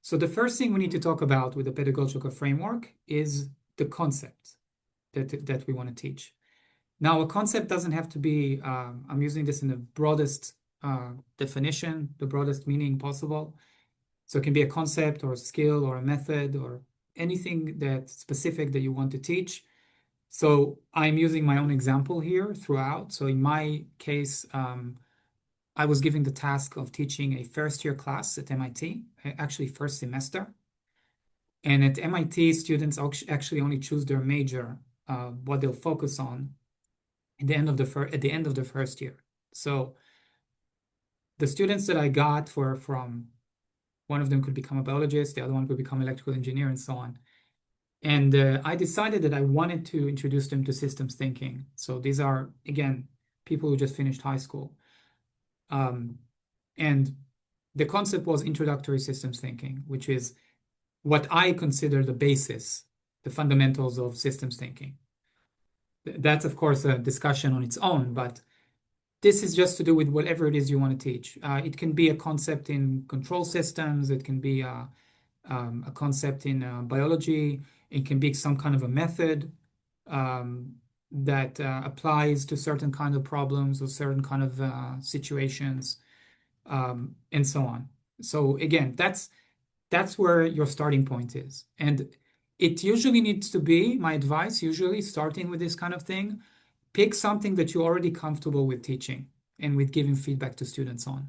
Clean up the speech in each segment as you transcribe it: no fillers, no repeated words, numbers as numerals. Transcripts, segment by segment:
So the first thing we need to talk about with the pedagogical framework is the concept that we want to teach. Now, a concept doesn't have to be, I'm using this in the broadest definition, the broadest meaning possible. So it can be a concept or a skill or a method or anything that's specific that you want to teach. So I'm using my own example here throughout. So in my case, I was given the task of teaching a first year class at MIT, actually first semester. And at MIT, students actually only choose their major, what they'll focus on at the end of the first year. So the students that I got were from, one of them could become a biologist, the other one could become electrical engineer, and so on. And I decided that I wanted to introduce them to systems thinking. So these are, again, people who just finished high school. And the concept was introductory systems thinking, which is what I consider the basis, the fundamentals of systems thinking. That's, of course, a discussion on its own, but this is just to do with whatever it is you want to teach. It can be a concept in control systems. It can be a concept in biology. It can be some kind of a method that applies to certain kind of problems or certain kind of situations, and so on. So again, that's where your starting point is. And it usually needs to be, my advice, usually starting with this kind of thing, pick something that you're already comfortable with teaching and with giving feedback to students on,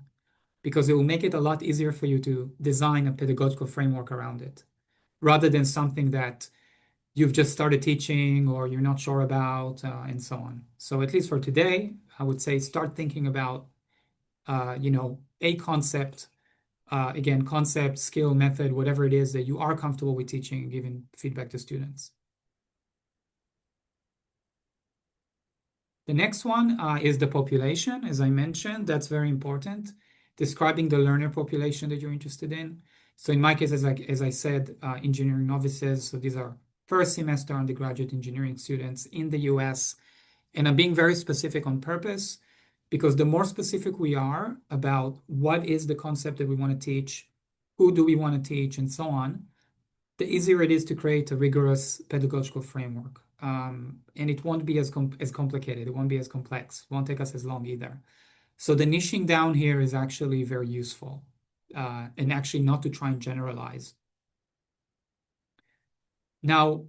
because it will make it a lot easier for you to design a pedagogical framework around it, rather than something that you've just started teaching or you're not sure about, and so on. So at least for today, I would say start thinking about, a concept, again, concept, skill, method, whatever it is that you are comfortable with teaching and giving feedback to students. The next one is the population. As I mentioned, that's very important. Describing the learner population that you're interested in. So in my case, as I said, engineering novices. So these are first semester undergraduate engineering students in the US. And I'm being very specific on purpose, because the more specific we are about what is the concept that we want to teach, who do we want to teach, and so on, the easier it is to create a rigorous pedagogical framework. And it won't be as complicated. It won't be as complex. It won't take us as long either. So the niching down here is actually very useful, and actually not to try and generalize. Now,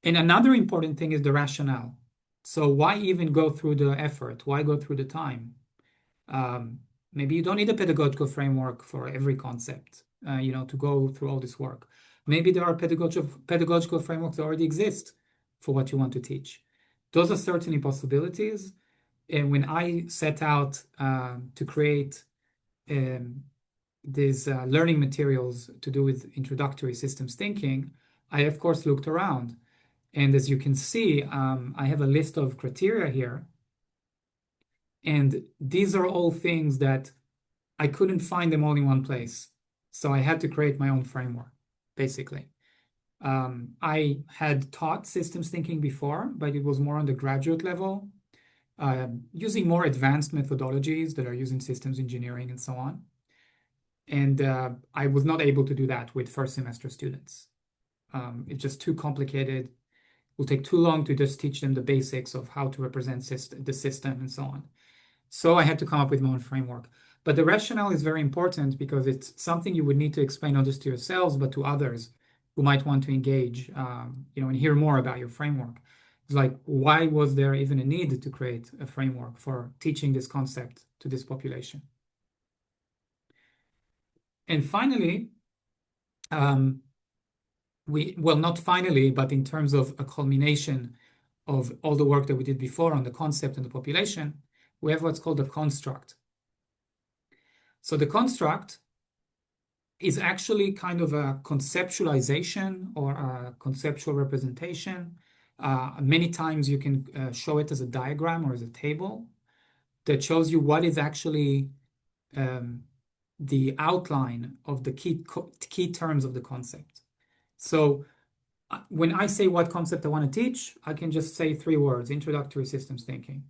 and another important thing is the rationale. So why even go through the effort? Why go through the time? Maybe you don't need a pedagogical framework for every concept, to go through all this work. Maybe there are pedagogical frameworks that already exist for what you want to teach. Those are certainly possibilities. And when I set out to create these learning materials to do with introductory systems thinking, I, of course, looked around. And as you can see, I have a list of criteria here. And these are all things that I couldn't find them all in one place. So I had to create my own framework, basically. I had taught systems thinking before, but it was more on the graduate level, using more advanced methodologies that are using systems engineering and so on. And I was not able to do that with first semester students. It's just too complicated. It will take too long to just teach them the basics of how to represent the system and so on. So I had to come up with my own framework. But the rationale is very important, because it's something you would need to explain not just to yourselves, but to others who might want to engage, and hear more about your framework. It's like, why was there even a need to create a framework for teaching this concept to this population? And finally, not finally, but in terms of a culmination of all the work that we did before on the concept and the population, we have what's called a construct. So the construct is actually kind of a conceptualization or a conceptual representation. Many times you can show it as a diagram or as a table that shows you what is actually the outline of the key terms of the concept. So when I say what concept I want to teach, I can just say 3 words: introductory systems thinking.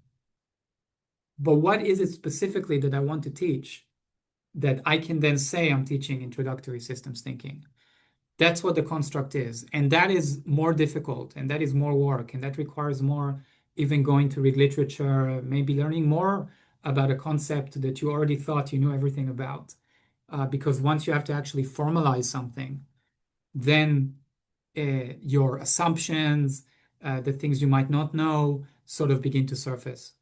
But what is it specifically that I want to teach? that I can then say I'm teaching introductory systems thinking. That's what the construct is. And that is more difficult, and that is more work, and that requires more even going to read literature, maybe learning more about a concept that you already thought you knew everything about. Because once you have to actually formalize something, then your assumptions, the things you might not know, sort of begin to surface.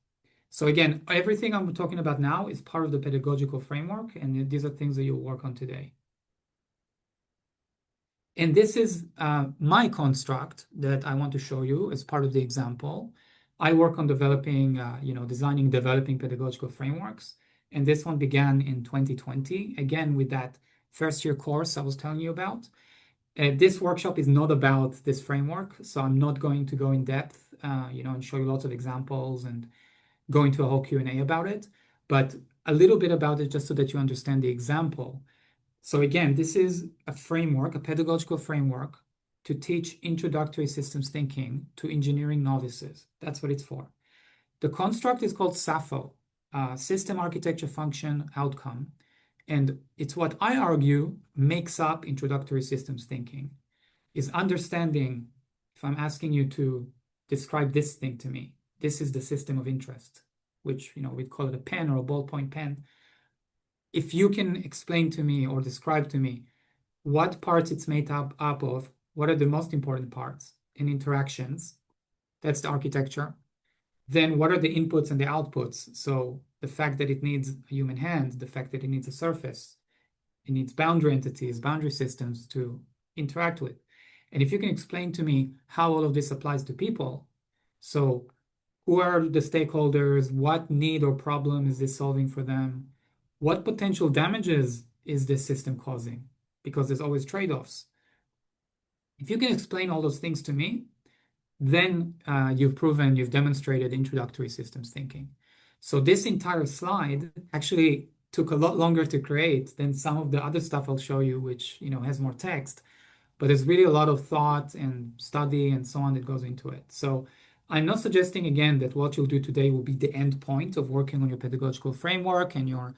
So again, everything I'm talking about now is part of the pedagogical framework, and these are things that you'll work on today. And this is my construct that I want to show you as part of the example. I work on developing, designing, developing pedagogical frameworks. And this one began in 2020, again, with that first year course I was telling you about. This workshop is not about this framework, so I'm not going to go in depth, and show you lots of examples and go into a whole Q&A about it, but a little bit about it just so that you understand the example. So again, this is a framework, a pedagogical framework to teach introductory systems thinking to engineering novices. That's what it's for. The construct is called SAFO, System Architecture Function Outcome. And it's what I argue makes up introductory systems thinking, is understanding, if I'm asking you to describe this thing to me, this is the system of interest, which, we'd call it a pen or a ballpoint pen. If you can explain to me or describe to me what parts it's made up of, what are the most important parts and interactions, that's the architecture. Then what are the inputs and the outputs? So the fact that it needs a human hand, the fact that it needs a surface, it needs boundary entities, boundary systems to interact with. And if you can explain to me how all of this applies to people, so who are the stakeholders, what need or problem is this solving for them, what potential damages is this system causing? Because there's always trade-offs. If you can explain all those things to me, then you've demonstrated introductory systems thinking. So this entire slide actually took a lot longer to create than some of the other stuff I'll show you, which has more text. But there's really a lot of thought and study and so on that goes into it. So I'm not suggesting again that what you'll do today will be the end point of working on your pedagogical framework and your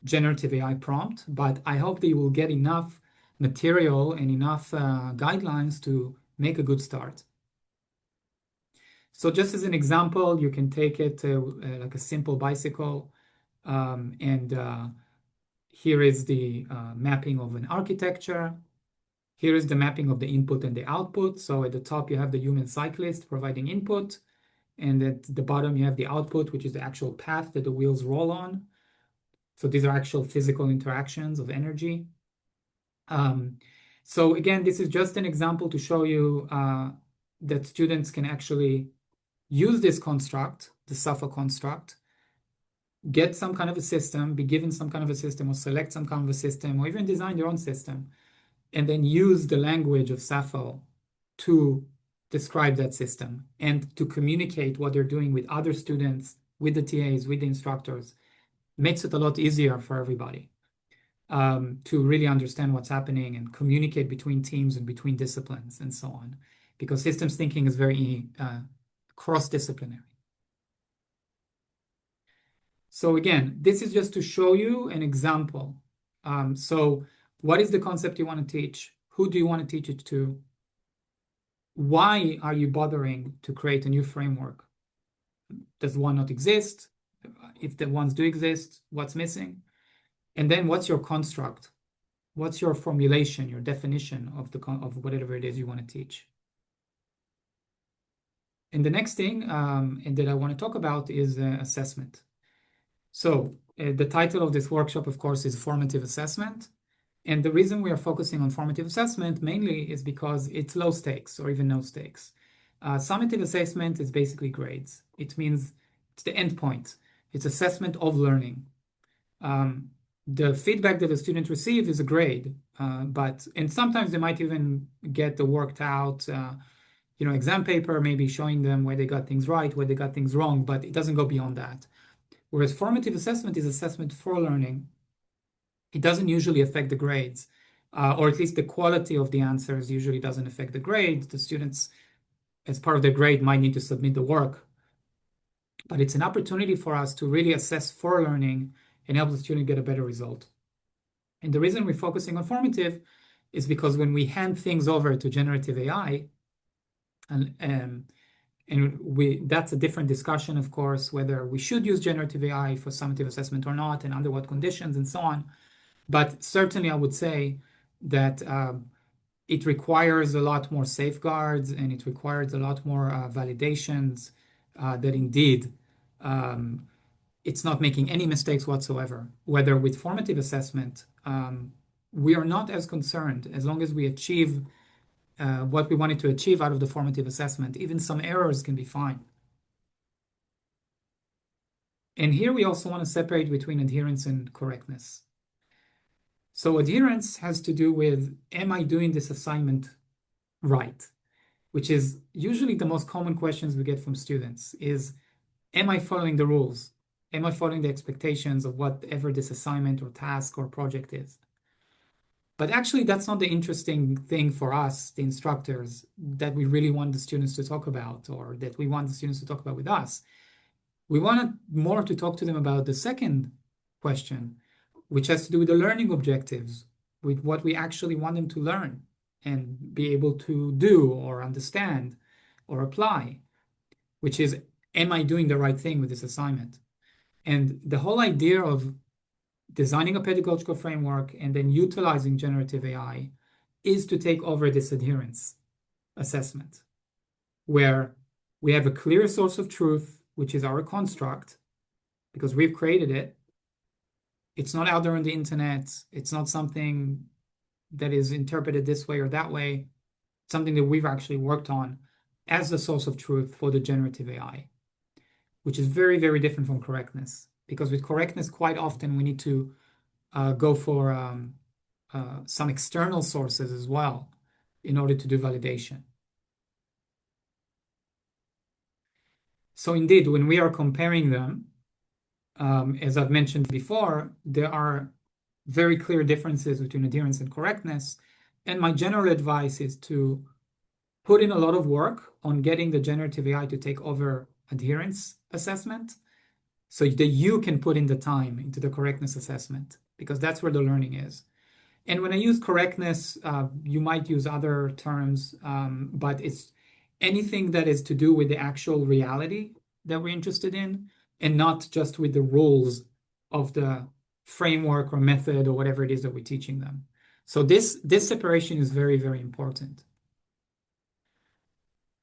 generative AI prompt, but I hope that you will get enough material and enough guidelines to make a good start. So just as an example, you can take it like a simple bicycle, and here is the mapping of an architecture. Here is the mapping of the input and the output. So at the top, you have the human cyclist providing input, and at the bottom, you have the output, which is the actual path that the wheels roll on. So these are actual physical interactions of energy. So again, this is just an example to show you that students can actually use this construct, the SAFA construct, get some kind of a system, be given some kind of a system, or select some kind of a system, or even design their own system, and then use the language of SAFO to describe that system and to communicate what they're doing with other students, with the TAs, with the instructors. Makes it a lot easier for everybody to really understand what's happening and communicate between teams and between disciplines and so on. Because systems thinking is very cross-disciplinary. So again, this is just to show you an example. So what is the concept you want to teach? Who do you want to teach it to? Why are you bothering to create a new framework? Does one not exist? If the ones do exist, what's missing? And then what's your construct? What's your formulation, your definition of whatever it is you want to teach? And the next thing that I want to talk about is assessment. So the title of this workshop, of course, is Formative Assessment. And the reason we are focusing on formative assessment mainly is because it's low stakes or even no stakes. Summative assessment is basically grades. It means it's the end point. It's assessment of learning. The feedback that the student receives is a grade, and sometimes they might even get the worked out, exam paper, maybe showing them where they got things right, where they got things wrong, but it doesn't go beyond that. Whereas formative assessment is assessment for learning. It doesn't usually affect the grades, or at least the quality of the answers usually doesn't affect the grades. The students, as part of their grade, might need to submit the work. But it's an opportunity for us to really assess for learning and help the student get a better result. And the reason we're focusing on formative is because when we hand things over to generative AI, and that's a different discussion, of course, whether we should use generative AI for summative assessment or not, and under what conditions, and so on. But certainly, I would say that it requires a lot more safeguards and it requires a lot more validations that indeed it's not making any mistakes whatsoever. Whether with formative assessment, we are not as concerned as long as we achieve what we wanted to achieve out of the formative assessment. Even some errors can be fine. And here we also want to separate between adherence and correctness. So adherence has to do with, am I doing this assignment right? Which is usually the most common questions we get from students is, am I following the rules? Am I following the expectations of whatever this assignment or task or project is? But actually, that's not the interesting thing for us, the instructors, that we really want the students to talk about, or that we want the students to talk about with us. We want more to talk to them about the second question, which has to do with the learning objectives, with what we actually want them to learn and be able to do or understand or apply, which is, am I doing the right thing with this assignment? And the whole idea of designing a pedagogical framework and then utilizing generative AI is to take over this adherence assessment, where we have a clear source of truth, which is our construct, because we've created it. It's not out there on the internet. It's not something that is interpreted this way or that way. It's something that we've actually worked on as the source of truth for the generative AI, which is very, very different from correctness. Because with correctness, quite often we need to go for some external sources as well in order to do validation. So indeed, when we are comparing them, as I've mentioned before, there are very clear differences between adherence and correctness. And my general advice is to put in a lot of work on getting the generative AI to take over adherence assessment so that you can put in the time into the correctness assessment, because that's where the learning is. And when I use correctness, you might use other terms, but it's anything that is to do with the actual reality that we're interested in, and not just with the rules of the framework or method or whatever it is that we're teaching them. So this separation is very, very important.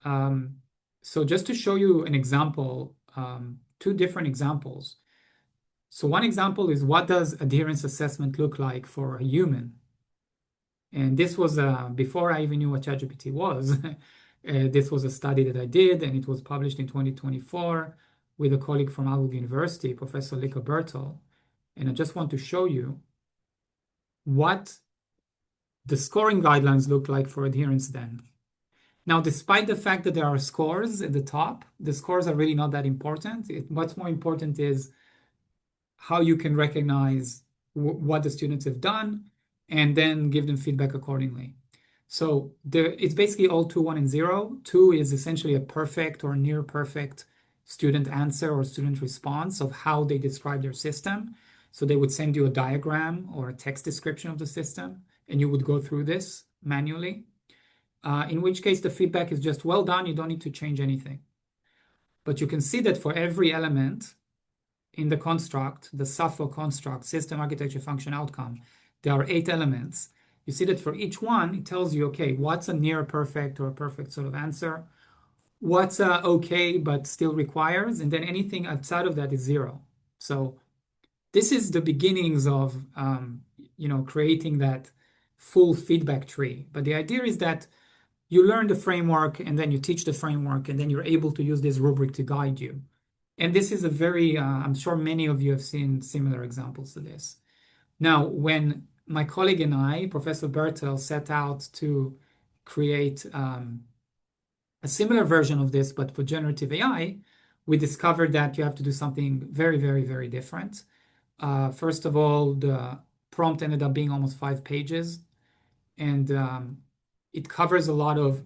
So just to show you an example, two different examples. So one example is, what does adherence assessment look like for a human? And this was before I even knew what ChatGPT was. This was a study that I did, and it was published in 2024 with a colleague from Aalborg University, Professor Lika Bertel. And I just want to show you what the scoring guidelines look like for adherence then. Now, despite the fact that there are scores at the top, the scores are really not that important. What's more important is how you can recognize what the students have done and then give them feedback accordingly. So it's basically all 2, 1, and 0. 2 is essentially a perfect or near perfect student answer or student response of how they describe their system. So they would send you a diagram or a text description of the system, and you would go through this manually. In which case the feedback is just, well done, you don't need to change anything. But you can see that for every element in the construct, the SAFO construct, system, architecture, function, outcome, there are 8 elements. You see that for each one, it tells you, okay, what's a near perfect or a perfect sort of answer? What's okay, but still requires? And then anything outside of that is 0. So this is the beginnings of, creating that full feedback tree. But the idea is that you learn the framework and then you teach the framework and then you're able to use this rubric to guide you. And this is a very, I'm sure many of you have seen similar examples to this. Now, when my colleague and I, Professor Bertel, set out to create a similar version of this, but for generative AI, we discovered that you have to do something very, very, very different. First of all, the prompt ended up being almost 5 pages, and it covers a lot of,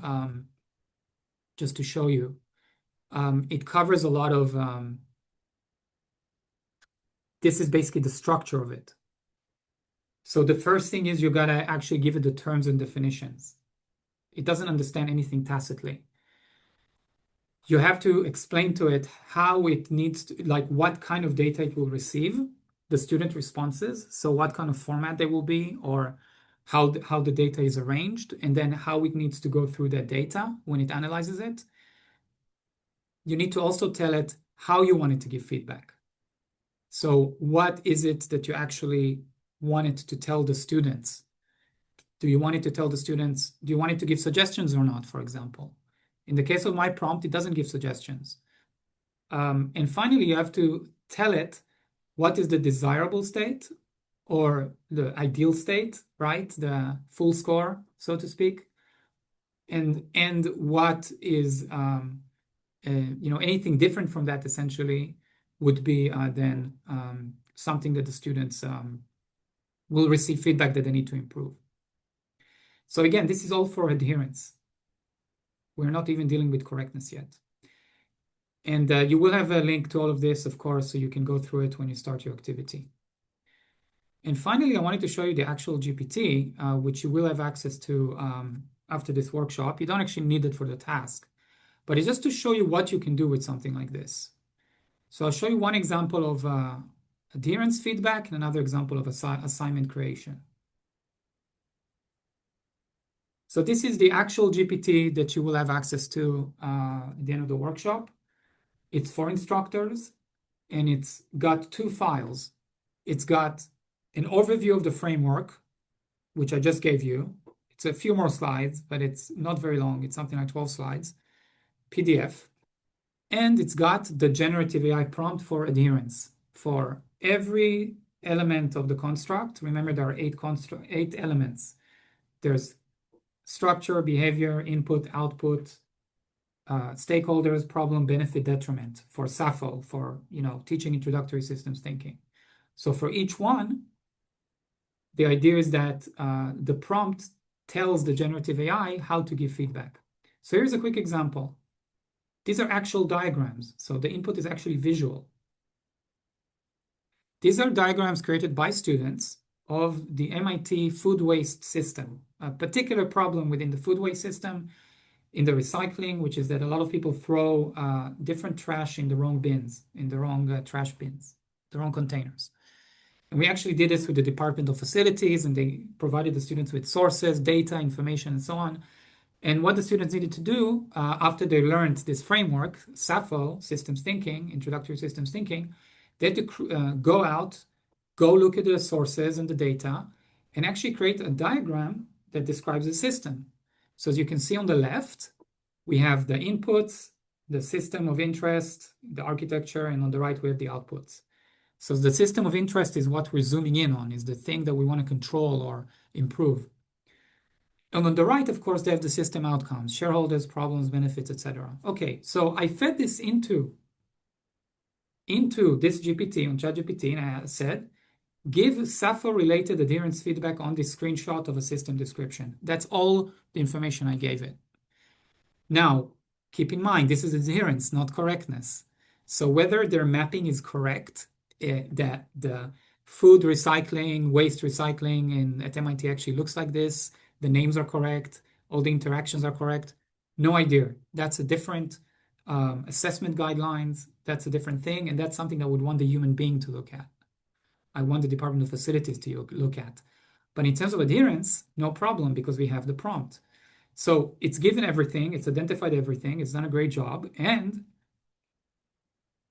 just to show you, it covers a lot of, this is basically the structure of it. So the first thing is you gotta actually give it the terms and definitions. It doesn't understand anything tacitly. You have to explain to it how it needs to, like what kind of data it will receive, the student responses, so what kind of format they will be, or how the data is arranged, and then how it needs to go through that data when it analyzes it. You need to also tell it how you want it to give feedback. So what is it that you actually want it to tell the students? Do you want it to tell the students, do you want it to give suggestions or not, for example? In the case of my prompt, it doesn't give suggestions. And finally, you have to tell it what is the desirable state or the ideal state, right? The full score, so to speak. And what is, anything different from that essentially would be then something that the students will receive feedback that they need to improve. So again, this is all for adherence. We're not even dealing with correctness yet. And you will have a link to all of this, of course, so you can go through it when you start your activity. And finally, I wanted to show you the actual GPT, which you will have access to after this workshop. You don't actually need it for the task, but it's just to show you what you can do with something like this. So I'll show you one example of adherence feedback and another example of assignment creation. So this is the actual GPT that you will have access to at the end of the workshop. It's for instructors, and it's got two files. It's got an overview of the framework, which I just gave you. It's a few more slides, but it's not very long. It's something like 12 slides, PDF. And it's got the generative AI prompt for adherence for every element of the construct. Remember, there are eight elements. There's structure, behavior, input, output, stakeholders, problem, benefit, detriment for SAFO, for teaching introductory systems thinking. So for each one, the idea is that the prompt tells the generative AI how to give feedback. So here's a quick example. These are actual diagrams. So the input is actually visual. These are diagrams created by students of the MIT food waste system, a particular problem within the food waste system in the recycling, which is that a lot of people throw different trash in the wrong bins, in the wrong trash bins, the wrong containers. And we actually did this with the Department of Facilities, and they provided the students with sources, data, information, and so on. And what the students needed to do after they learned this framework, SAFO, systems thinking, introductory systems thinking, they had to go out, go look at the sources and the data, and actually create a diagram that describes the system. So as you can see on the left, we have the inputs, the system of interest, the architecture, and on the right, we have the outputs. So the system of interest is what we're zooming in on, is the thing that we want to control or improve. And on the right, of course, they have the system outcomes, shareholders, problems, benefits, etc. Okay, so I fed this into this GPT on ChatGPT, and I said, give SAFO-related adherence feedback on this screenshot of a system description. That's all the information I gave it. Now, keep in mind, this is adherence, not correctness. So whether their mapping is correct, that the food recycling, waste recycling at MIT actually looks like this, the names are correct, all the interactions are correct, no idea. That's a different assessment guidelines. That's a different thing. And that's something I would want the human being to look at. I want the Department of Facilities to look at. But in terms of adherence, no problem, because we have the prompt. So it's given everything, it's identified everything, it's done a great job. And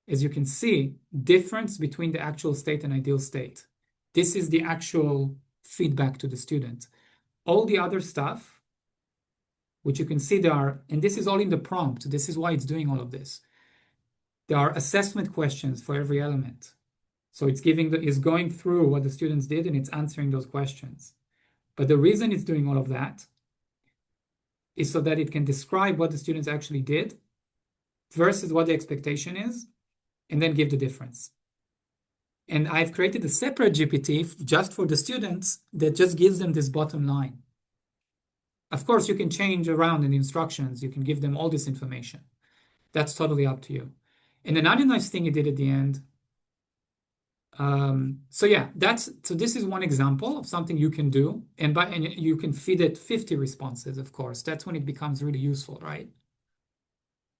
as you can see, difference between the actual state and ideal state. This is the actual feedback to the student. All the other stuff, which you can see there are, and this is all in the prompt. This is why it's doing all of this. There are assessment questions for every element. So it's going through what the students did and it's answering those questions. But the reason it's doing all of that is so that it can describe what the students actually did versus what the expectation is, and then give the difference. And I've created a separate GPT just for the students that just gives them this bottom line. Of course, you can change around in the instructions. You can give them all this information. That's totally up to you. And another nice thing it did at the end, So yeah, this is one example of something you can do, and you can feed it 50 responses, of course. That's when it becomes really useful, right?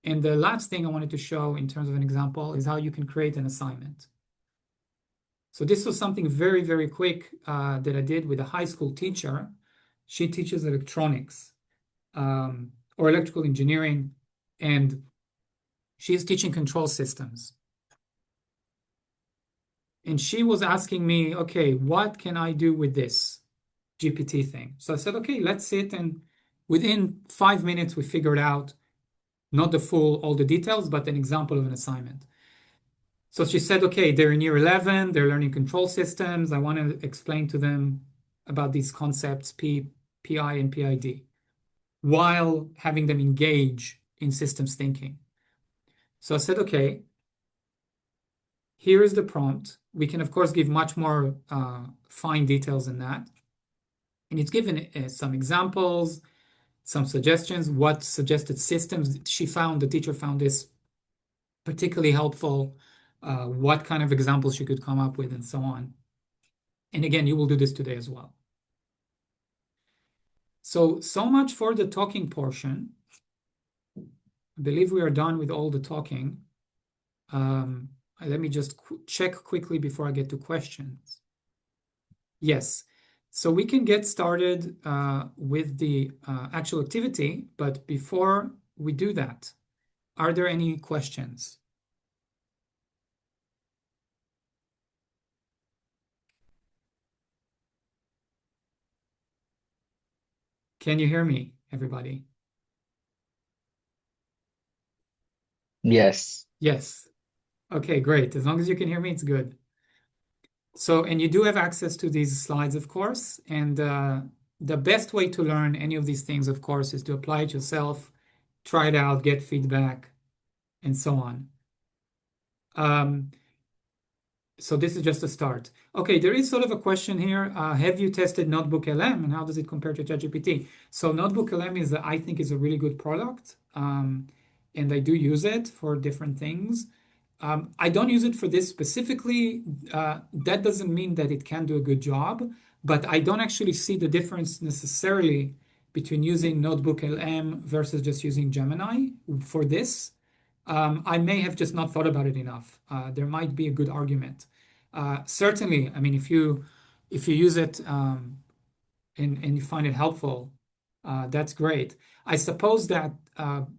And the last thing I wanted to show in terms of an example is how you can create an assignment. So this was something very, very quick that I did with a high school teacher. She teaches electronics or electrical engineering, and she is teaching control systems. And she was asking me, okay, what can I do with this GPT thing? So I said, okay, let's sit, and within 5 minutes, we figured out not all the details, but an example of an assignment. So she said, okay, they're in year 11, they're learning control systems. I want to explain to them about these concepts, PI, and PID, while having them engage in systems thinking. So I said, okay, here is the prompt. We can, of course, give much more fine details than that. And it's given some examples, some suggestions, what suggested systems she found. The teacher found this particularly helpful, what kind of examples she could come up with, and so on. And again, you will do this today as well. So much for the talking portion. I believe we are done with all the talking. Let me just check quickly before I get to questions. Yes. So we can get started with the actual activity, but before we do that, are there any questions? Can you hear me, everybody? Yes. Yes. Okay, great. As long as you can hear me, it's good. So, and you do have access to these slides, of course, and the best way to learn any of these things, of course, is to apply it yourself, try it out, get feedback, and so on. So this is just a start. Okay, there is sort of a question here. Have you tested Notebook LM and how does it compare to ChatGPT? So Notebook LM I think, is a really good product, and I do use it for different things. I don't use it for this specifically. That doesn't mean that it can do a good job, but I don't actually see the difference necessarily between using Notebook LM versus just using Gemini for this. I may have just not thought about it enough. There might be a good argument. Certainly, I mean, if you use it and you find it helpful, that's great. I suppose that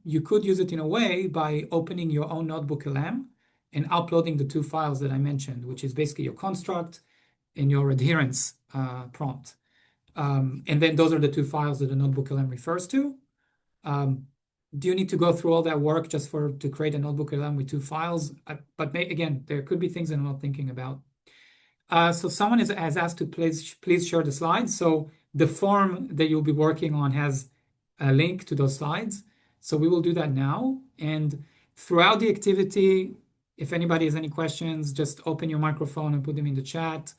you could use it in a way by opening your own Notebook LM and uploading the two files that I mentioned, which is basically your construct and your adherence prompt. And then those are the two files that the Notebook LM refers to. Do you need to go through all that work just to create a Notebook LM with two files? Again, there could be things I'm not thinking about. So someone has asked to please share the slides. So the form that you'll be working on has a link to those slides. So we will do that now. And throughout the activity, if anybody has any questions, just open your microphone and put them in the chat.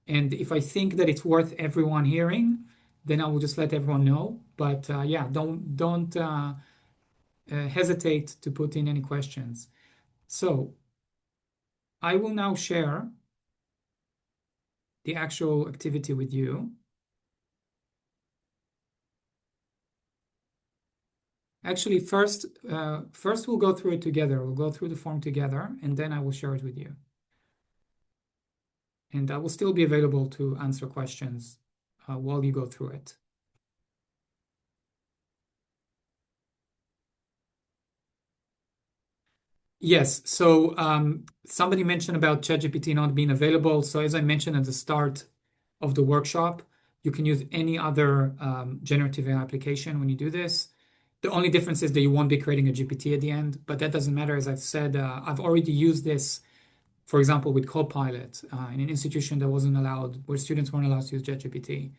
And if I think that it's worth everyone hearing, then I will just let everyone know. But yeah, don't hesitate to put in any questions. So I will now share the actual activity with you. Actually, first we'll go through it together. We'll go through the form together, and then I will share it with you. And I will still be available to answer questions while you go through it. Yes, so somebody mentioned about ChatGPT not being available. So as I mentioned at the start of the workshop, you can use any other generative AI application when you do this. The only difference is that you won't be creating a GPT at the end, but that doesn't matter. As I've said, I've already used this, for example, with Copilot in an institution that wasn't allowed, where students weren't allowed to use ChatGPT.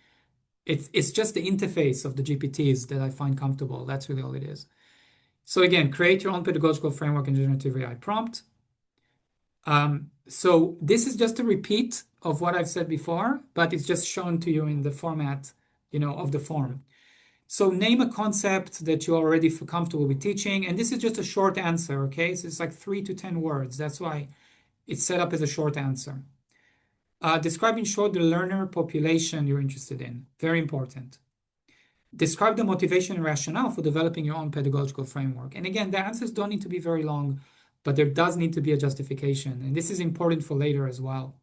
It's just the interface of the GPTs that I find comfortable. That's really all it is. So again, create your own pedagogical framework in generative AI prompt. So this is just a repeat of what I've said before, but it's just shown to you in the format, of the form. So name a concept that you already feel comfortable with teaching, and this is just a short answer, okay? So it's like 3 to 10 words. That's why it's set up as a short answer. Describe in short the learner population you're interested in. Very important. Describe the motivation and rationale for developing your own pedagogical framework. And again, the answers don't need to be very long, but there does need to be a justification. And this is important for later as well.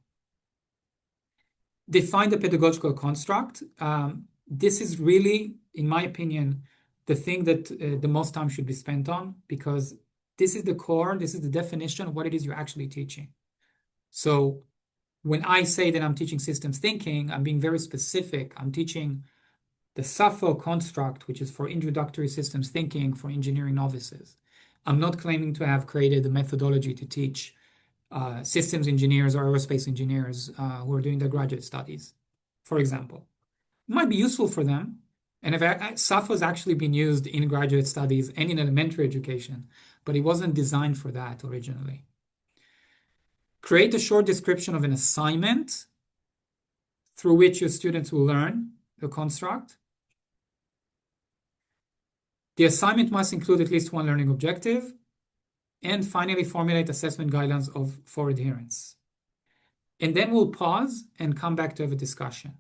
Define the pedagogical construct. This is really, in my opinion, the thing that the most time should be spent on, because this is the core, this is the definition of what it is you're actually teaching. So when I say that I'm teaching systems thinking, I'm being very specific. I'm teaching the SAFO construct, which is for introductory systems thinking for engineering novices. I'm not claiming to have created the methodology to teach systems engineers or aerospace engineers who are doing their graduate studies, for example. It might be useful for them. And if SAFO has actually been used in graduate studies and in elementary education, but it wasn't designed for that originally. Create a short description of an assignment through which your students will learn the construct. The assignment must include at least one learning objective. And finally, formulate assessment guidelines for adherence. And then we'll pause and come back to have a discussion.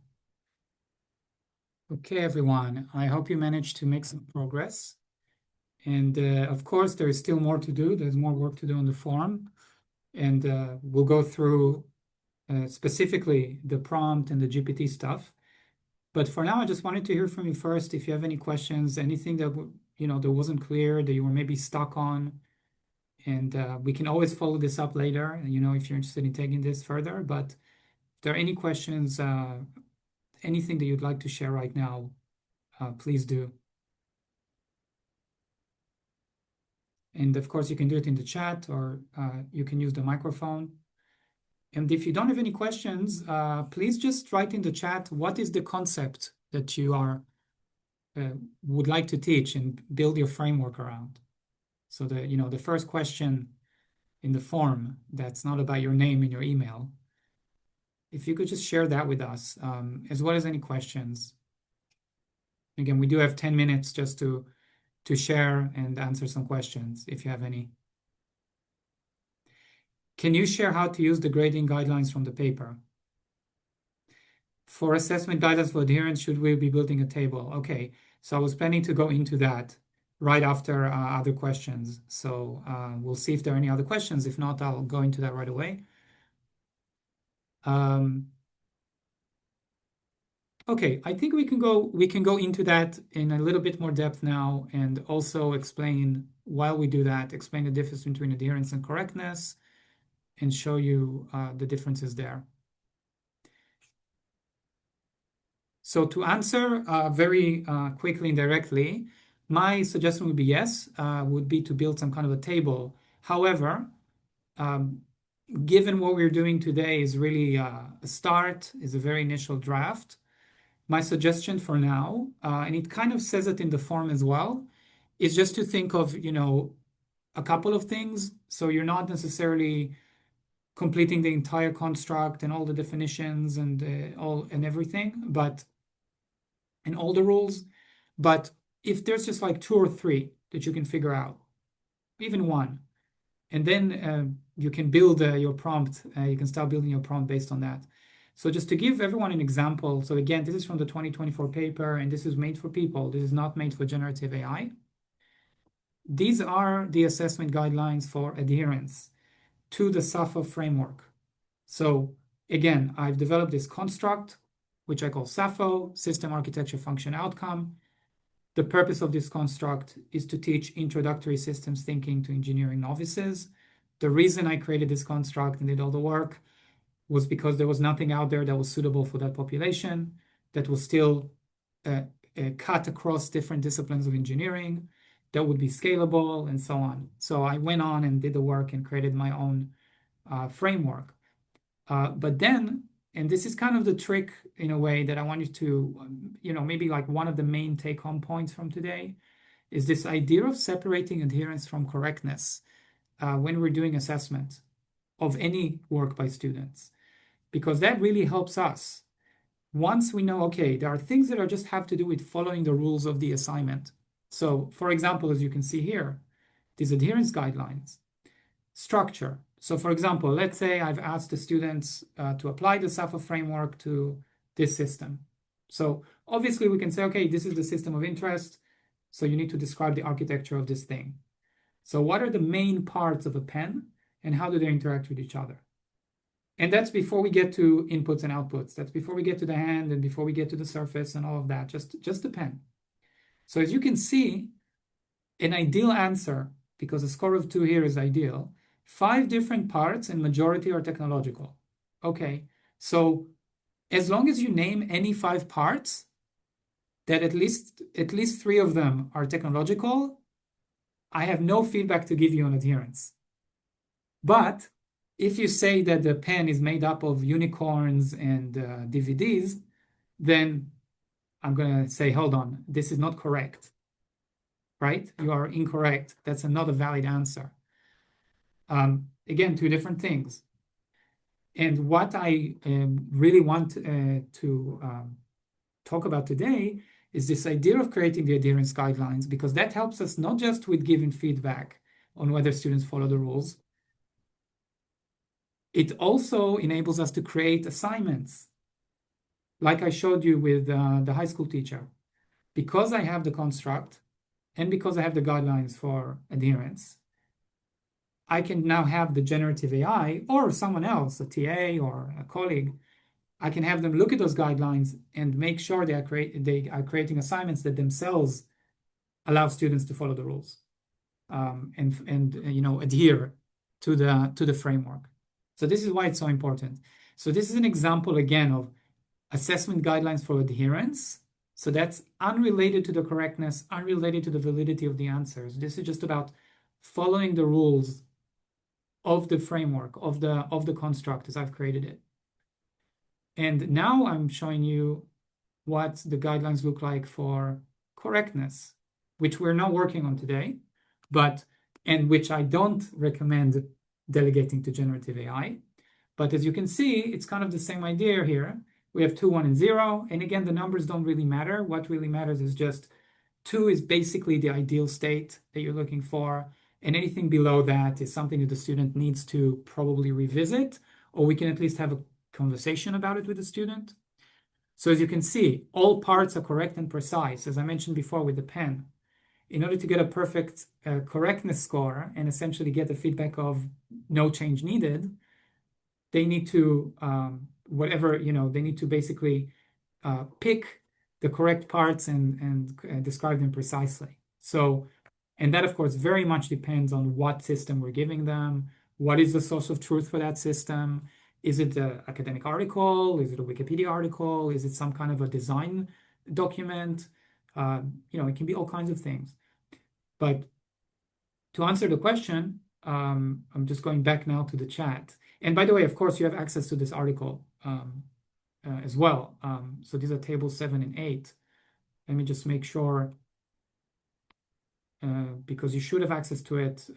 Okay, everyone, I hope you managed to make some progress. And of course, there is still more to do. There's more work to do on the form. And we'll go through specifically the prompt and the GPT stuff. But for now, I just wanted to hear from you first. If you have any questions, anything that that wasn't clear, that you were maybe stuck on, and we can always follow this up later. If you're interested in taking this further. But if there are any questions, anything that you'd like to share right now, please do. And of course, you can do it in the chat, or you can use the microphone. And if you don't have any questions, please just write in the chat, what is the concept that you would like to teach and build your framework around? So the first question in the form that's not about your name in your email, if you could just share that with us, as well as any questions. Again, we do have 10 minutes just to share and answer some questions if you have any. Can you share how to use the grading guidelines from the paper? For assessment guidance for adherence, should we be building a table? Okay, so I was planning to go into that right after other questions. So we'll see if there are any other questions. If not, I'll go into that right away. Okay, I think we can go into that in a little bit more depth now, and also explain, while we do that, explain the difference between adherence and correctness, and show you the differences there. So to answer very quickly and directly, my suggestion would be yes, would be to build some kind of a table. However, given what we're doing today is really a start, is a very initial draft. My suggestion for now, and it kind of says it in the form as well, is just to think of, a couple of things. So you're not necessarily completing the entire construct and all the definitions and everything, and all the rules. But if there's just like 2 or 3 that you can figure out, even one, and then you can build your prompt. You can start building your prompt based on that. So just to give everyone an example, so again, this is from the 2024 paper, and this is made for people. This is not made for generative AI. These are the assessment guidelines for adherence to the SAFO framework. So again, I've developed this construct, which I call SAFO, System Architecture Function Outcome. The purpose of this construct is to teach introductory systems thinking to engineering novices. The reason I created this construct and did all the work was because there was nothing out there that was suitable for that population, that was still cut across different disciplines of engineering, that would be scalable, and so on. So I went on and did the work and created my own framework. But then, and this is kind of the trick in a way that I want you to, maybe like one of the main take-home points from today, is this idea of separating adherence from correctness when we're doing assessment of any work by students, because that really helps us. Once we know, okay, there are things that just have to do with following the rules of the assignment. So for example, as you can see here, these adherence guidelines, structure. So for example, let's say I've asked the students to apply the Sappho framework to this system. So obviously we can say, okay, this is the system of interest. So you need to describe the architecture of this thing. So what are the main parts of a pen and how do they interact with each other? And that's before we get to inputs and outputs. That's before we get to the hand and before we get to the surface and all of that, just the pen. So as you can see, an ideal answer, because a score of 2 here is ideal, 5 different parts and majority are technological. Okay, so as long as you name any 5 parts, that at least 3 of them are technological, I have no feedback to give you on adherence. But if you say that the pen is made up of unicorns and DVDs, then I'm going to say, hold on, this is not correct, right? You are incorrect. That's not a valid answer. Again, 2 different things. And what I really want to talk about today is this idea of creating the adherence guidelines, because that helps us not just with giving feedback on whether students follow the rules. It also enables us to create assignments, like I showed you with the high school teacher. Because I have the construct and because I have the guidelines for adherence, I can now have the generative AI or someone else, a TA or a colleague, I can have them look at those guidelines and make sure they are creating assignments that themselves allow students to follow the rules and adhere to the framework. So this is why it's so important. So this is an example again of assessment guidelines for adherence. So that's unrelated to the correctness, unrelated to the validity of the answers. This is just about following the rules of the framework, of the construct as I've created it. And now I'm showing you what the guidelines look like for correctness, which we're not working on today, and which I don't recommend delegating to generative AI. But as you can see, it's kind of the same idea here. We have 2, 1, and 0. And again, the numbers don't really matter. What really matters is just 2 is basically the ideal state that you're looking for. And anything below that is something that the student needs to probably revisit, or we can at least have a conversation about it with the student. So as you can see, all parts are correct and precise, as I mentioned before with the pen. In order to get a perfect correctness score and essentially get the feedback of no change needed, they need to, they need to basically pick the correct parts and describe them precisely. So, and that of course very much depends on what system we're giving them, what is the source of truth for that system. Is it an academic article? Is it a Wikipedia article? Is it some kind of a design document? It can be all kinds of things. But to answer the question, I'm just going back now to the chat. And by the way, of course, you have access to this article as well. So these are tables 7 and 8. Let me just make sure, because you should have access to it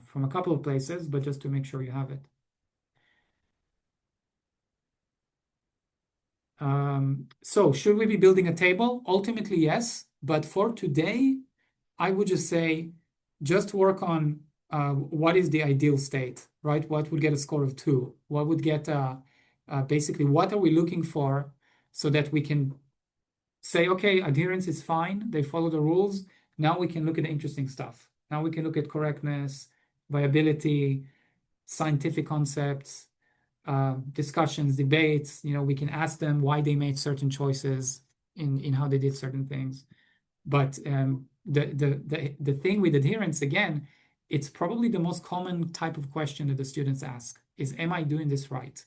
from a couple of places, but just to make sure you have it. So should we be building a table? Ultimately, yes. But for today, I would just say, just work on what is the ideal state, right? What would get a score of 2? What would get, basically, what are we looking for so that we can say, okay, adherence is fine. They follow the rules. Now we can look at the interesting stuff. Now we can look at correctness, viability, scientific concepts, discussions, debates. We can ask them why they made certain choices in how they did certain things. But the thing with adherence, again, it's probably the most common type of question that the students ask is, am I doing this right?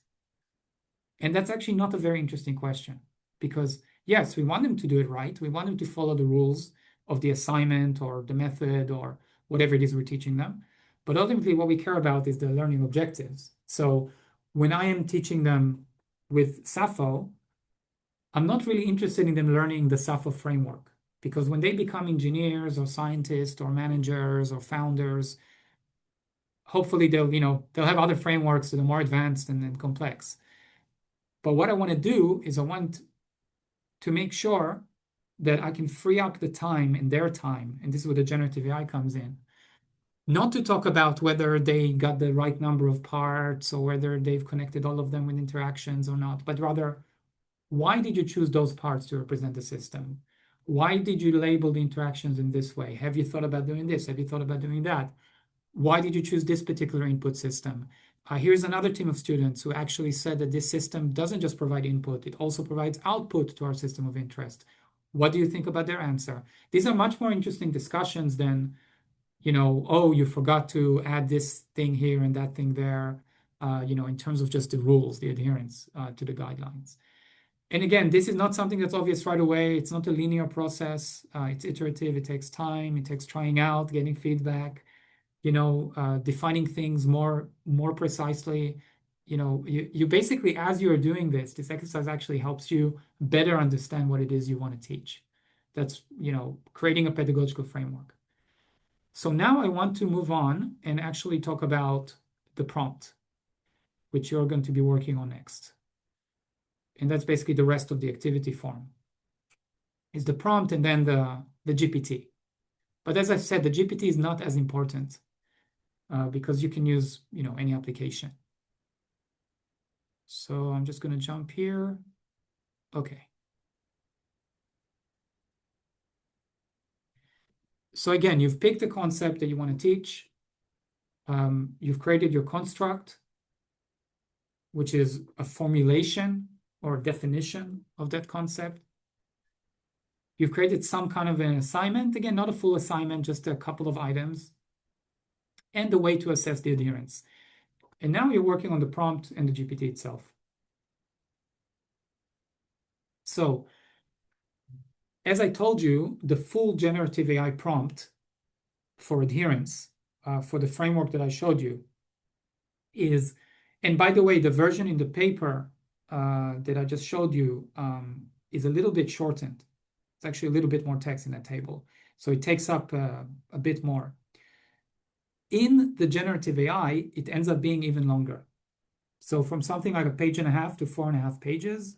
And that's actually not a very interesting question, because yes, we want them to do it right. We want them to follow the rules of the assignment or the method or whatever it is we're teaching them. But ultimately, what we care about is the learning objectives. So when I am teaching them with Sappho, I'm not really interested in them learning the Sappho framework, because when they become engineers or scientists or managers or founders, hopefully they'll have other frameworks that are more advanced and complex. But what I want to do is I want to make sure that I can free up the time in their time, and this is where the generative AI comes in, Not to talk about whether they got the right number of parts or whether they've connected all of them with interactions or not, but rather, why did you choose those parts to represent the system? Why did you label the interactions in this way? Have you thought about doing this? Have you thought about doing that? Why did you choose this particular input system? Here's another team of students who actually said that this system doesn't just provide input, it also provides output to our system of interest. What do you think about their answer? These are much more interesting discussions than, oh, you forgot to add this thing here and that thing there, in terms of just the rules, the adherence to the guidelines. And again, this is not something that's obvious right away. It's not a linear process. It's iterative. It takes time. It takes trying out, getting feedback, defining things more precisely. You basically, as you're doing this exercise actually helps you better understand what it is you want to teach. That's, creating a pedagogical framework. So now I want to move on and actually talk about the prompt, which you're going to be working on next. And that's basically the rest of the activity form. Is the prompt and then the GPT. But as I said, the GPT is not as important because you can use, any application. So I'm just going to jump here. Okay. So again, you've picked the concept that you want to teach. You've created your construct, which is a formulation or definition of that concept. You've created some kind of an assignment. Again, not a full assignment, just a couple of items. And the way to assess the adherence. And now you're working on the prompt and the GPT itself. So, as I told you, the full generative AI prompt for adherence, for the framework that I showed you, is, and by the way, the version in the paper that I just showed you is a little bit shortened. It's actually a little bit more text in that table. So it takes up a bit more. In the generative AI, it ends up being even longer. So from something like a page and a half to 4.5 pages.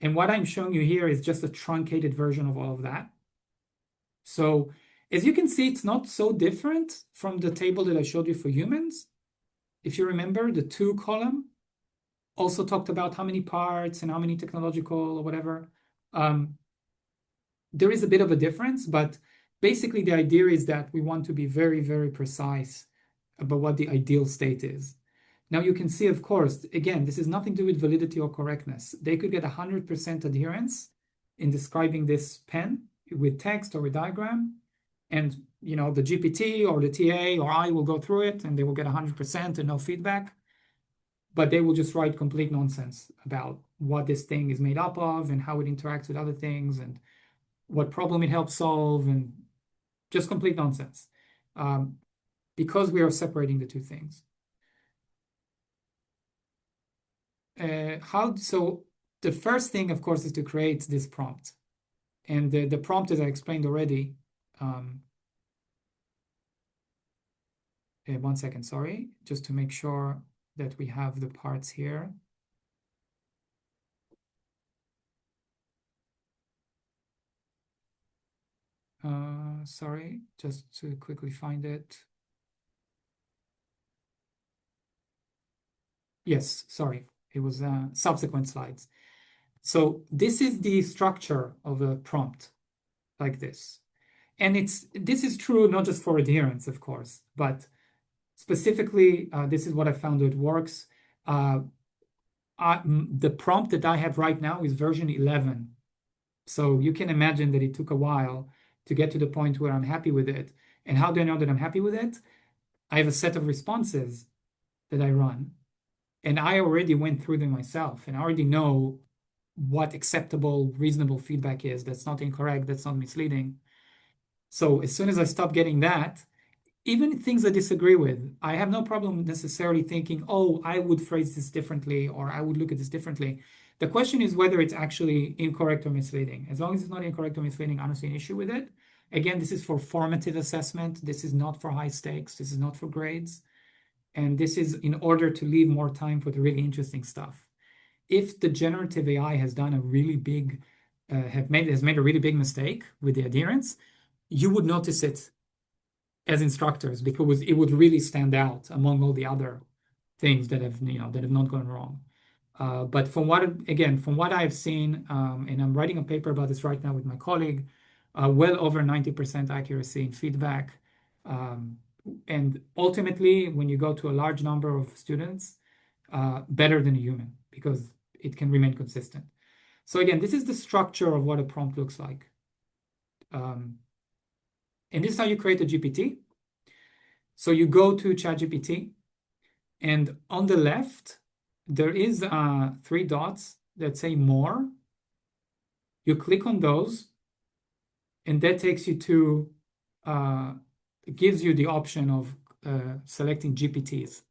And what I'm showing you here is just a truncated version of all of that. So as you can see, it's not so different from the table that I showed you for humans. If you remember, the 2 column also talked about how many parts and how many technological or whatever. There is a bit of a difference, but basically the idea is that we want to be very, very precise about what the ideal state is. Now you can see, of course, again, this is nothing to do with validity or correctness. They could get 100% adherence in describing this pen with text or with diagram. And, the GPT or the TA or I will go through it and they will get 100% and no feedback. But they will just write complete nonsense about what this thing is made up of and how it interacts with other things and what problem it helps solve, and just complete nonsense because we are separating the two things. So the first thing, of course, is to create this prompt. And the prompt, as I explained already, one second, sorry, just to make sure that we have the parts here. Sorry, just to quickly find it. Yes, sorry, it was subsequent slides. So this is the structure of a prompt like this. And this is true not just for adherence, of course, but specifically, this is what I found it works. The prompt that I have right now is version 11. So you can imagine that it took a while to get to the point where I'm happy with it. And how do I know that I'm happy with it? I have a set of responses that I run. And I already went through them myself, and I already know what acceptable, reasonable feedback is. That's not incorrect, that's not misleading. So as soon as I stop getting that, even things I disagree with, I have no problem necessarily thinking, oh, I would phrase this differently or I would look at this differently. The question is whether it's actually incorrect or misleading. As long as it's not incorrect or misleading, I don't see an issue with it. Again, this is for formative assessment. This is not for high stakes. This is not for grades. And this is in order to leave more time for the really interesting stuff. If the generative AI has done a really big, has made a really big mistake with the adherence, you would notice it as instructors because it would really stand out among all the other things that have not gone wrong. But from what I've seen, and I'm writing a paper about this right now with my colleague, well over 90% accuracy in feedback. And ultimately, when you go to a large number of students, better than a human because it can remain consistent. So again, this is the structure of what a prompt looks like. And this is how you create a GPT. So you go to ChatGPT, and on the left, there is 3 dots that say more. You click on those, and that takes you to, it gives you the option of selecting GPTs.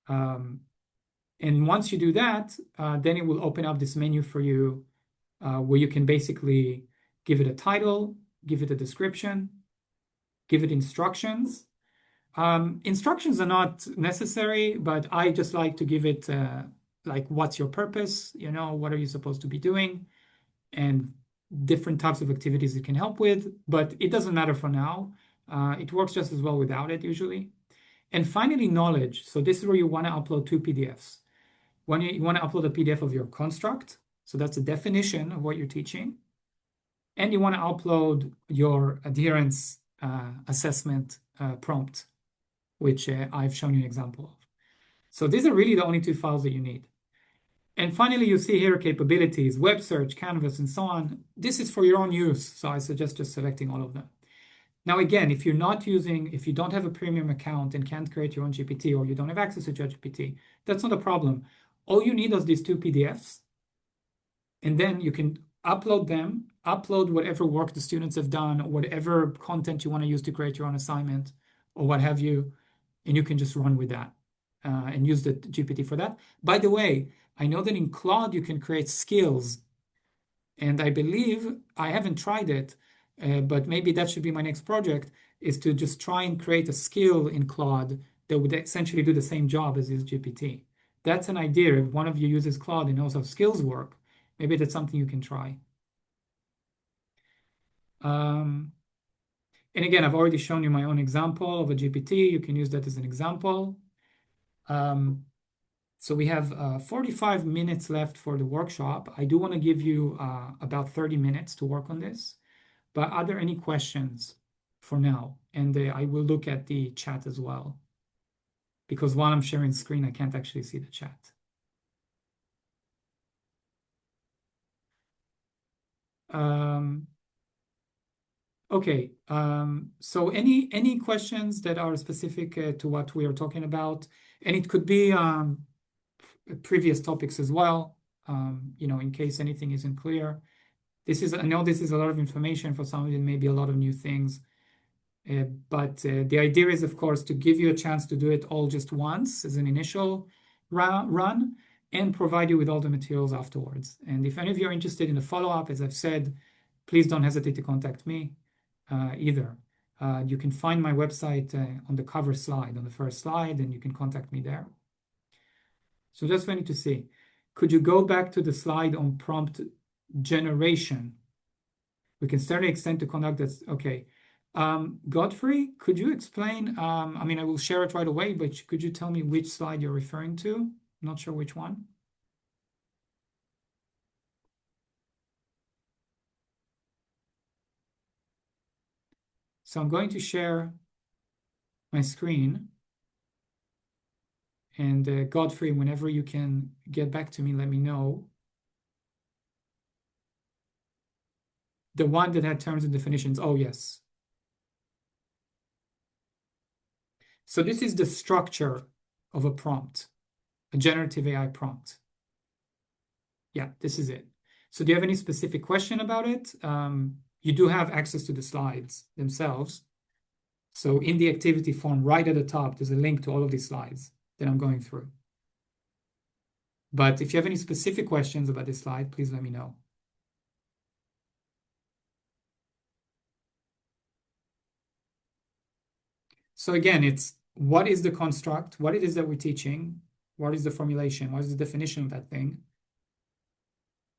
And once you do that, then it will open up this menu for you where you can basically give it a title, give it a description, give it instructions. Instructions are not necessary, but I just like to give it like, what's your purpose? What are you supposed to be doing? And different types of activities it can help with, but it doesn't matter for now. It works just as well without it usually. And finally, knowledge. So this is where you want to upload 2 PDFs. When you want to upload a PDF of your construct, so that's a definition of what you're teaching. And you want to upload your adherence assessment prompt, which I've shown you an example of. So these are really the only 2 files that you need. And finally, you see here capabilities, web search, Canvas, and so on. This is for your own use, so I suggest just selecting all of them. Now, again, if you don't have a premium account and can't create your own GPT, or you don't have access to ChatGPT, that's not a problem. All you need is these 2 PDFs, and then you can upload them, upload whatever work the students have done, whatever content you want to use to create your own assignment, or what have you, and you can just run with that and use the GPT for that. By the way, I know that in Claude you can create skills, and I believe, I haven't tried it, but maybe that should be my next project, is to just try and create a skill in Claude that would essentially do the same job as this GPT. That's an idea. If one of you uses Claude and knows how skills work, maybe that's something you can try. And again, I've already shown you my own example of a GPT. You can use that as an example. So we have 45 minutes left for the workshop. I do want to give you about 30 minutes to work on this. But are there any questions for now? And I will look at the chat as well, because while I'm sharing screen, I can't actually see the chat. Okay, so any questions that are specific to what we are talking about? And it could be previous topics as well, in case anything isn't clear. I know this is a lot of information for some of you, maybe a lot of new things. But the idea is, of course, to give you a chance to do it all just once as an initial run and provide you with all the materials afterwards. And if any of you are interested in the follow-up, as I've said, please don't hesitate to contact me either. You can find my website on the cover slide, on the first slide, and you can contact me there. So just wanted to see, could you go back to the slide on prompt generation? We can certainly extend to conduct this. Okay. Godfrey, could you explain? I mean, I will share it right away, but could you tell me which slide you're referring to? I'm not sure which one. So I'm going to share my screen. And Godfrey, whenever you can get back to me, let me know. The one that had terms and definitions. Oh, yes. So this is the structure of a prompt, a generative AI prompt. Yeah, this is it. So do you have any specific question about it? You do have access to the slides themselves. So in the activity form, right at the top, there's a link to all of these slides that I'm going through. But if you have any specific questions about this slide, please let me know. So again, it's what is the construct, what it is that we're teaching, what is the formulation, what is the definition of that thing,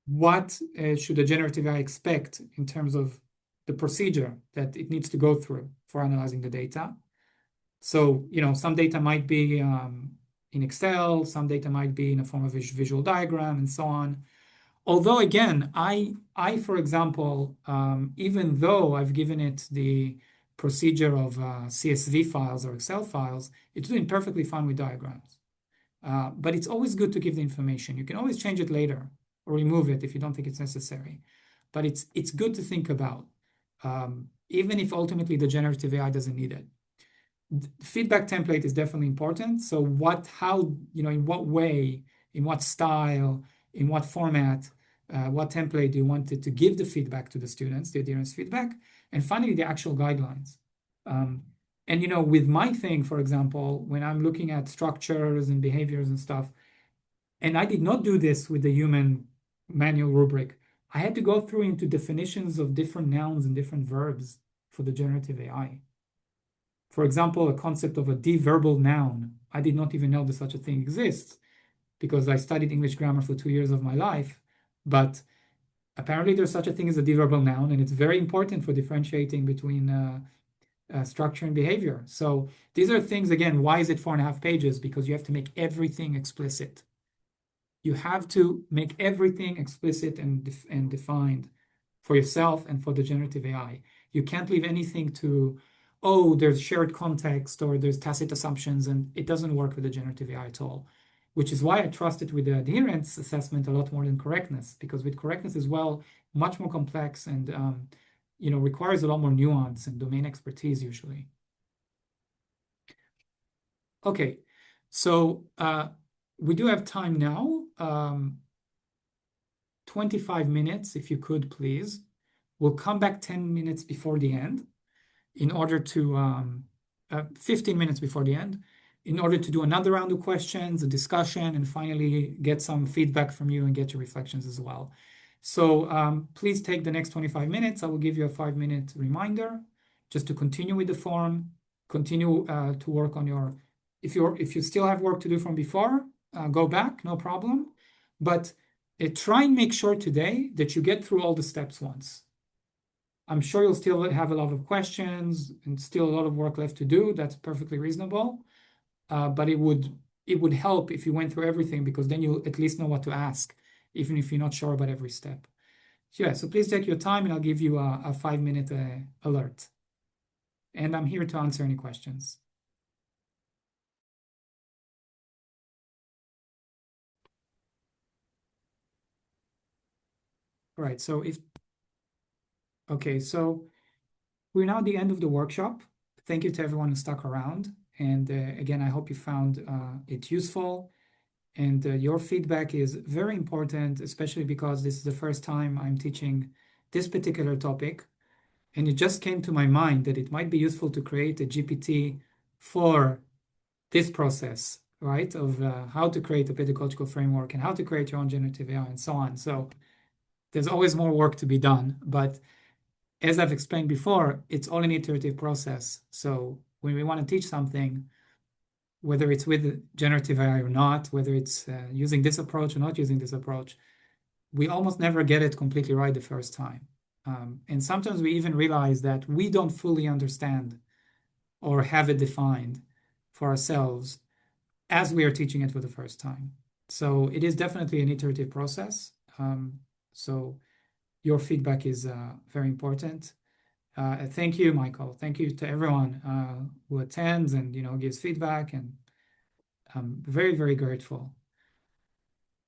what should a generative AI expect in terms of the procedure that it needs to go through for analyzing the data. So, some data might be in Excel, some data might be in a form of a visual diagram, and so on. Although, again, for example, even though I've given it the procedure of CSV files or Excel files, it's doing perfectly fine with diagrams. But it's always good to give the information. You can always change it later or remove it if you don't think it's necessary. But it's good to think about, even if ultimately the generative AI doesn't need it. Feedback template is definitely important. So in what way, in what style, in what format, what template do you want it to give the feedback to the students, the adherence feedback, and finally the actual guidelines. And with my thing, for example, when I'm looking at structures and behaviors and stuff, and I did not do this with the human manual rubric, I had to go through into definitions of different nouns and different verbs for the generative AI. For example, a concept of a deverbal noun. I did not even know that such a thing exists because I studied English grammar for 2 years of my life. But apparently there's such a thing as a deverbal noun, and it's very important for differentiating between structure and behavior. So these are things, again, why is it 4.5 pages? Because you have to make everything explicit. You have to make everything explicit and defined for yourself and for the generative AI. You can't leave anything to, oh, there's shared context or there's tacit assumptions, and it doesn't work with the generative AI at all, which is why I trust it with the adherence assessment a lot more than correctness, because with correctness as well, much more complex and requires a lot more nuance and domain expertise usually. Okay, so we do have time now. 25 minutes, if you could, please. We'll come back 10 minutes before the end in order to 15 minutes before the end in order to do another round of questions, a discussion, and finally get some feedback from you and get your reflections as well. So please take the next 25 minutes. I will give you a 5-minute reminder just to continue with the form, continue to work on your, if you still have work to do from before, go back, no problem. But try and make sure today that you get through all the steps once. I'm sure you'll still have a lot of questions and still a lot of work left to do. That's perfectly reasonable. But it would help if you went through everything, because then you'll at least know what to ask, even if you're not sure about every step. So please take your time and I'll give you a 5-minute alert. And I'm here to answer any questions. All right, so we're now at the end of the workshop. Thank you to everyone who stuck around. And again, I hope you found it useful. And your feedback is very important, especially because this is the first time I'm teaching this particular topic. And it just came to my mind that it might be useful to create a GPT for this process, right? Of how to create a pedagogical framework and how to create your own generative AI and so on. So there's always more work to be done. But as I've explained before, it's all an iterative process. So when we want to teach something, whether it's with generative AI or not, whether it's using this approach or not using this approach, we almost never get it completely right the first time. And sometimes we even realize that we don't fully understand or have it defined for ourselves as we are teaching it for the first time. So it is definitely an iterative process. So your feedback is very important. Thank you, Michael. Thank you to everyone who attends and gives feedback, and I'm very, very grateful.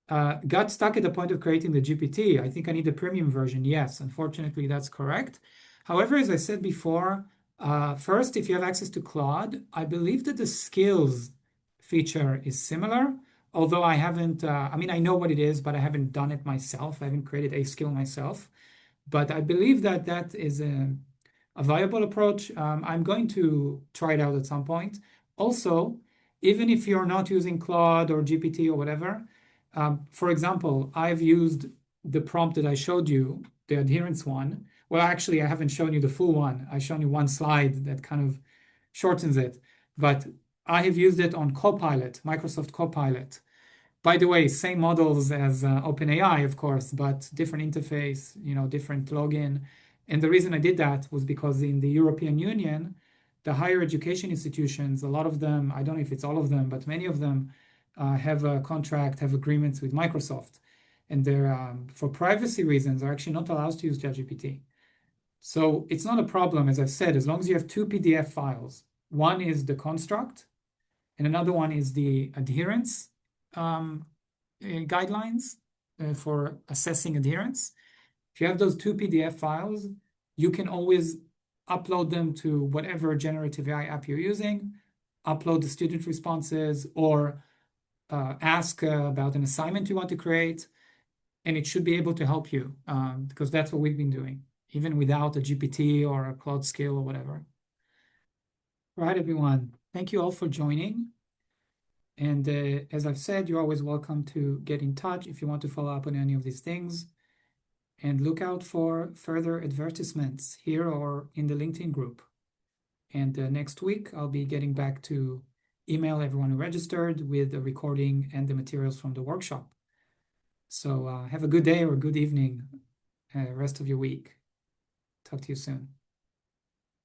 Got stuck at the point of creating the GPT. I think I need the premium version. Yes, unfortunately, that's correct. However, as I said before, first, if you have access to Claude, I believe that the skills feature is similar, although I haven't, I know what it is, but I haven't done it myself. I haven't created a skill myself. But I believe that that is a viable approach. I'm going to try it out at some point. Also, even if you're not using Claude or GPT or whatever, for example, I've used the prompt that I showed you, the adherence one. Well, actually, I haven't shown you the full one. I've shown you one slide that kind of shortens it. But I have used it on Copilot, Microsoft Copilot. By the way, same models as OpenAI, of course, but different interface, different login. And the reason I did that was because in the European Union, the higher education institutions, a lot of them, I don't know if it's all of them, but many of them have a contract, have agreements with Microsoft. And they're, for privacy reasons, are actually not allowed to use ChatGPT. So it's not a problem, as I've said, as long as you have two PDF files. One is the construct, and another one is the adherence guidelines for assessing adherence. If you have those two PDF files, you can always upload them to whatever generative AI app you're using, upload the student responses, or ask about an assignment you want to create, and it should be able to help you because that's what we've been doing, even without a GPT or a Cloud Skill or whatever. All right, everyone. Thank you all for joining. And as I've said, you're always welcome to get in touch if you want to follow up on any of these things. And look out for further advertisements here or in the LinkedIn group. And next week, I'll be getting back to email everyone who registered with the recording and the materials from the workshop. So have a good day or good evening, rest of your week. Talk to you soon.